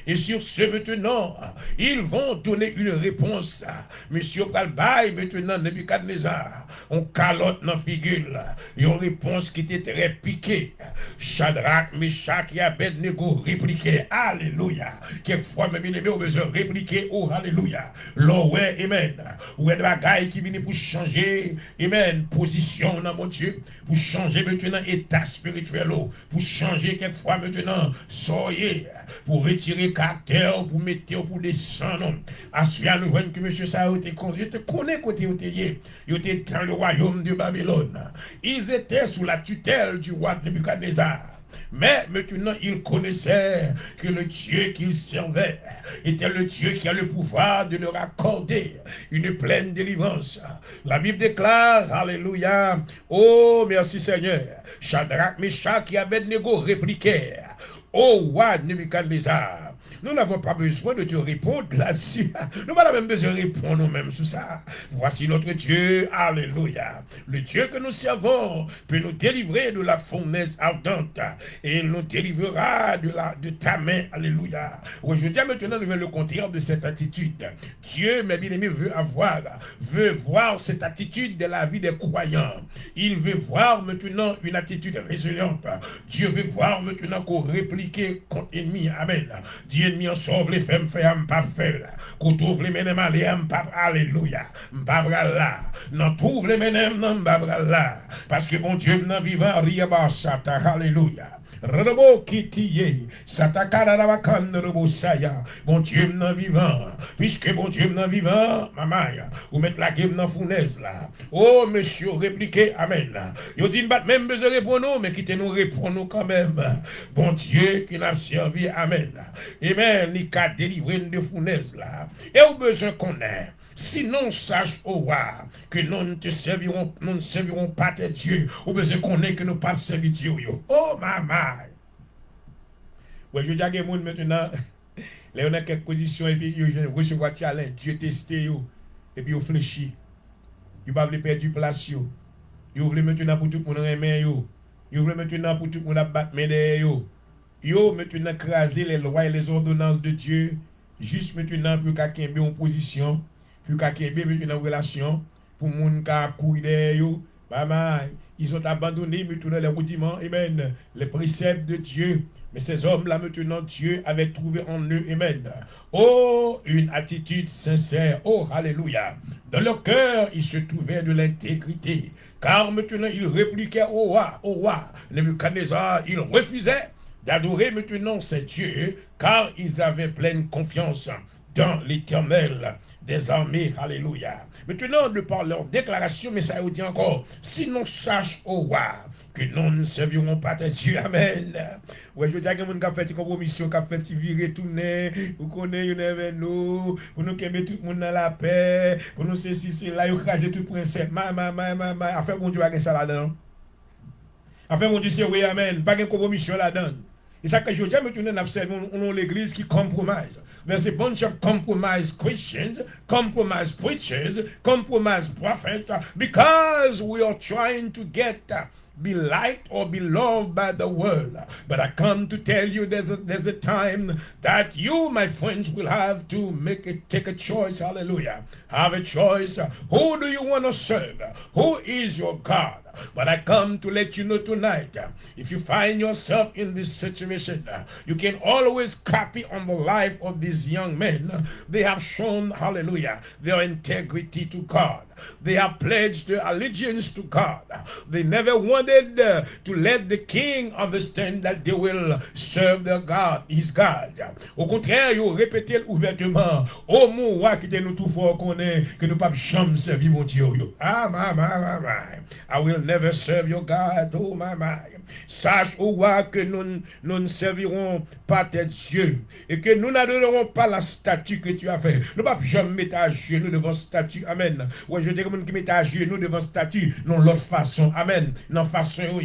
Et sur ce maintenant, ils vont donner une réponse. Monsieur Pralbaï, maintenant, Nebuchadnezzar, on calotte dans la figure. Une réponse qui était très piquée. Shadrach, Meshach et Abednego répliquaient. Alléluia. Quelquefois, même il ont besoin de répliquer. Oh, alléluia. L'on, ouais, amen. Ou est de bagaille qui vient pour changer, amen, position dans mon Dieu. Pour changer maintenant état spirituel. Pour changer quelquefois maintenant, soyez. Pour retirer caractère, pour mettre, pour descendre. À celui-là, nous voyons que M. Saoté, il te connaît côté Otéyé. Il était dans le royaume de Babylone. Ils étaient sous la tutelle du roi Nebuchadnezzar. Mais maintenant, ils connaissaient que le Dieu qu'ils servaient était le Dieu qui a le pouvoir de leur accorder une pleine délivrance. La Bible déclare, alléluia, oh merci Seigneur, Shadrach, Meshach et Abednego répliquèrent, oh roi Nebuchadnezzar, nous n'avons pas besoin de te répondre là-dessus. Nous n'avons même besoin de répondre nous-mêmes sur ça. Voici notre Dieu, alléluia. Le Dieu que nous servons peut nous délivrer de la fournaise ardente. Et il nous délivrera de ta main, alléluia. Aujourd'hui, maintenant, nous venons le contraire de cette attitude. Dieu, mes bien-aimés, veut voir cette attitude de la vie des croyants. Il veut voir maintenant une attitude résiliente. Dieu veut voir maintenant qu'on réplique contre l'ennemi. Amen. Dieu ennemi en sauve les femmes, fait un pas fait. Qu'on trouve les menem aller, un pas, alléluia. M'pabra là. Non, trouve les menem, non, m'pabra là. Parce que bon Dieu, non vivant, rien bas, sata, alléluia. Robo kitiye, satakara bakanda robo saya. Bon Dieu m'en vivant, puisque bon Dieu m'en vivant, maman, ou mettre la game dans fournaise là. Oh monsieur, répliquez, amen. Yo dit pas même besoin de répondre, mais quittez nous répondre quand même. Bon Dieu qui n'a servi, amen. Amen, il a délivré de fournaise là. Et au besoin qu'on ait. Sinon, sache au roi que nous ne servirons pas tes dieux, ou besoin qu'on ait que nous ne pas servir Dieu. Oh, maman! Ouais, je dis à quelqu'un maintenant, là, on a quelques positions, et puis, je recevoir challenge, Dieu testé, et puis, vous fléchit. Vous ne pouvez pas perdre du place, vous voulez maintenant pour tout le monde aimer, vous voulez maintenant pour tout le monde abattre mes vous maintenant craser les lois et les ordonnances de Dieu, juste maintenant pour quelqu'un ait en position. Puis qu'il y ait une relation pour les gens qui courent derrière, ils ont abandonné maintenant les rudiments, amen, les préceptes de Dieu. Mais ces hommes-là, maintenant, Dieu avait trouvé en eux, amen. Oh, une attitude sincère, oh, alléluia. Dans leur cœur, il se trouvait de l'intégrité. Car maintenant, ils répliquaient au roi. Nebuchadnezzar, ils refusaient d'adorer maintenant ces dieux, car ils avaient pleine confiance dans l'Éternel des armées, alléluia. Maintenant, de par leur déclaration, mais ça vous dit encore, sinon sache au roi que nous ne servirons pas tes dieux, amen. Ouais, je veux dire que nous avons fait une compromission, nous avons fait virer, tourner, vous connaissez, nous avec nous, pour nous calmer tout le monde dans la paix, pour nous ceci, là, vous craser tout principe, affaire mon Dieu, avec ça là-dedans. Affaire mon Dieu, c'est oui, amen, pas de compromission là-dedans. Et ça que je dis, maintenant, nous avons l'église qui compromise. There's a bunch of compromised Christians, compromised preachers, compromised prophets, because we are trying to be liked or be loved by the world. But I come to tell you there's a time that you, my friends, will have to take a choice. Hallelujah. Have a choice. Who do you want to serve? Who is your God? But I come to let you know tonight, if you find yourself in this situation, you can always copy on the life of these young men. They have shown, hallelujah, their integrity to God. They have pledged their allegiance to God. They never wanted to let the king understand that they will serve their God, his God. Au contraire, ils ont répété ouvertement, oh mon roi qui était nous tout fort qu'on est, que nous pas jamais servir mon Dieu. I will never serve your God, oh my. Sache, ô roi, que nous ne servirons pas tes dieux et que nous n'adorerons pas la statue que tu as fait. Nous ne pouvons jamais mettre à genoux devant statue. Amen. Ouais, je dis que nous mettons à genoux devant statue, non l'autre façon. Amen. Non façon,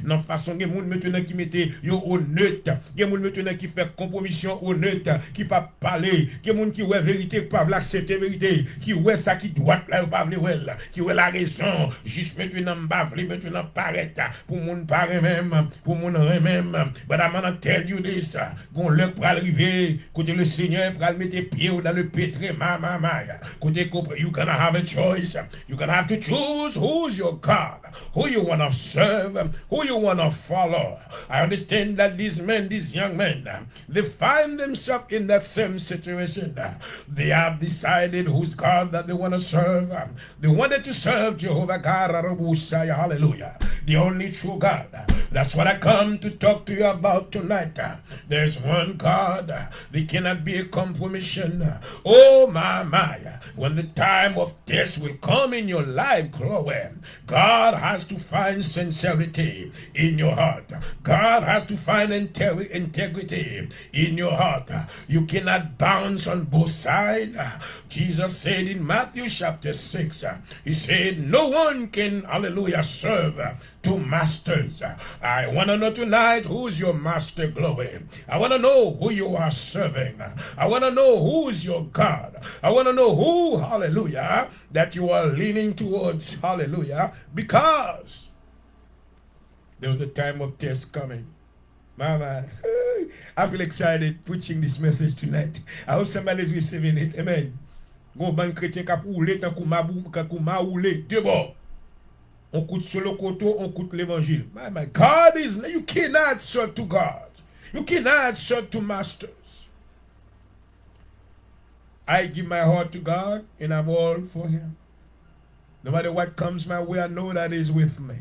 non façon, il y a des gens maintenant qui mettent honnête. Il y a des gens maintenant qui font compromission honnête, qui ne peuvent pas parler. Il y a des gens qui ont vérité, qui ne peuvent pas accepter vérité, qui ont ça qui doit là, qui ont la raison. Juste maintenant, maintenant paraître pour mon parent même, pour mon même. But I'm gonna tell you this. Gon l'heure pour arriver, côté le Seigneur pour mettre pied dans le pétre, côté you gonna have a choice. You gonna have to choose who's your God, who you wanna serve, who you wanna follow. I understand that these young men, they find themselves in that same situation. They have decided whose God that they wanna serve. They wanted to serve Jehovah God, hallelujah, the only true God. That's what I come to talk to you about tonight. There's one God. There cannot be a compromission. Oh my. When the time of test will come in your life, Chloe, God has to find sincerity in your heart. God has to find integrity in your heart. You cannot bounce on both sides. Jesus said in Matthew chapter 6, he said, no one can, hallelujah, serve two masters. I want to know tonight who's your master, Chloe. I want to know who you are serving. I want to know who's your God. I want to know who, hallelujah, that you are leaning towards, hallelujah, because there was a time of test coming. Mama, I feel excited preaching this message tonight. I hope somebody's receiving it. Amen. Gon ban chrétien k'ap roule tant kou ma roule. De bon. On coûte sur le coteau, on coûte l'évangile. My God is, you cannot serve two gods. You cannot serve two masters. I give my heart to God, and I'm all for Him. No matter what comes my way, I know that He's with me.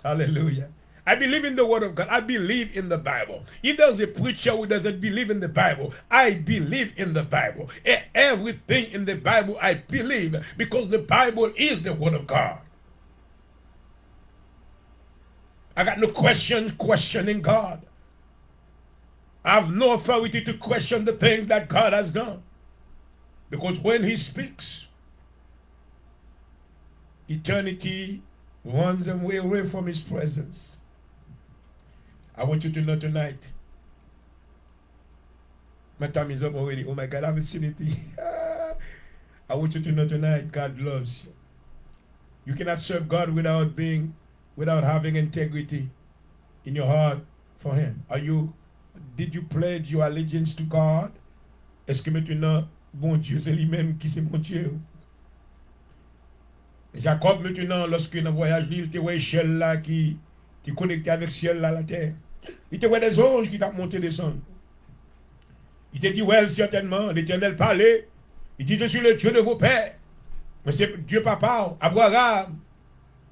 Hallelujah. I believe in the Word of God. I believe in the Bible. If there's a preacher who doesn't believe in the Bible, I believe in the Bible. Everything in the Bible I believe, because the Bible is the Word of God. I got no question questioning God. I have no authority to question the things that God has done. Because when He speaks, eternity runs away from His presence. I want you to know tonight. My time is up already. Oh my God, I haven't seen anything. I want you to know tonight, God loves you. You cannot serve God without having integrity in your heart for Him. Did you pledge your allegiance to God? Est-ce que maintenant, bon Dieu, c'est lui-même qui c'est mon Dieu? Jacob, maintenant, lorsqu'il est en voyage, il était ouais ciel là qui connecté avec ciel là, la terre. Il était ouais des anges qui t'ont monté descendre. Il te dit, ouais, certainement, l'Éternel parlait. Il dit, je suis le Dieu de vos pères. Mais c'est Dieu papa, Abraham,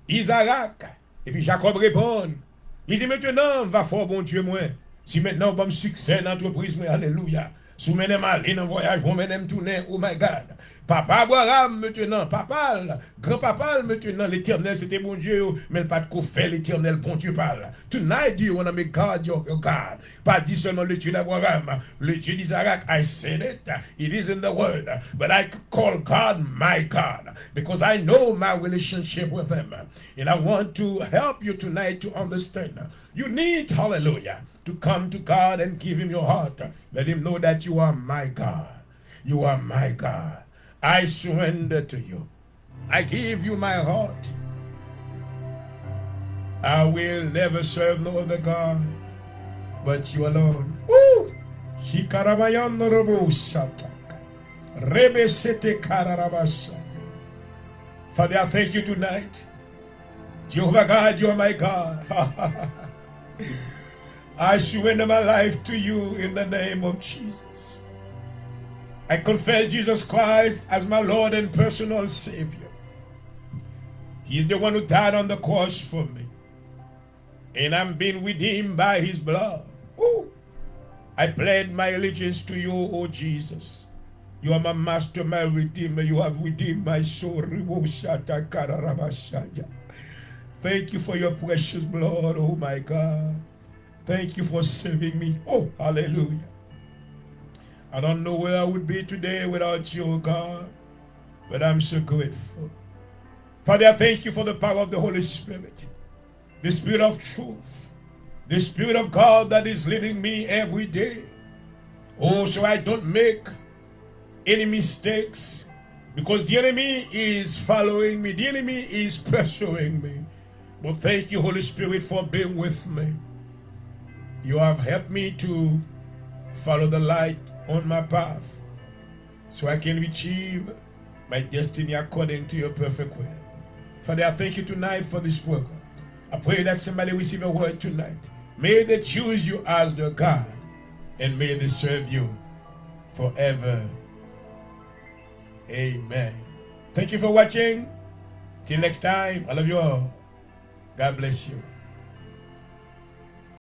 Isaac. Et puis Jacob répond. Il dit, maintenant, va fort, bon Dieu, moi. Si maintenant, on va me succès dans l'entreprise, moi, alléluia. Si vous menez mal, dans voyage, vous menez tourner, oh my God. Papa Abraham, maintenant, papa, grand-papa, maintenant, l'Éternel, c'était bon Dieu, mais pas de quoi faire l'Éternel, bon Dieu parle. Tonight, you want to make God your God. Pas dit seulement le Dieu d'Abraham, le Dieu d'Isaac, I said it, it is in the word, but I call God my God, because I know my relationship with Him, and I want to help you tonight to understand. You need, hallelujah, to come to God and give Him your heart. Let Him know that you are my God. You are my God. I surrender to you. I give you my heart. I will never serve no other God but you alone. Woo! Father, I thank you tonight. Jehovah God, you are my God. I surrender my life to you in the name of Jesus. I confess Jesus Christ as my Lord and personal Savior. He's the one who died on the cross for me. And I'm being redeemed by His blood. Ooh. I pledge my allegiance to you, O Jesus. You are my master, my redeemer. You have redeemed my soul. Thank you for your precious blood, oh my God. Thank you for saving me. Oh, hallelujah. I don't know where I would be today without you, God, but I'm so grateful. Father, I thank you for the power of the Holy Spirit, the Spirit of truth, the Spirit of God that is leading me every day. Oh, so I don't make any mistakes, because the enemy is following me, the enemy is pursuing me. But thank you, Holy Spirit, for being with me. You have helped me to follow the light on my path, so I can achieve my destiny according to your perfect will. Father, I thank you tonight for this program. I pray that somebody receive a word tonight. May they choose you as their God, and may they serve you forever. Amen. Thank you for watching. Till next time, I love you all. God bless you.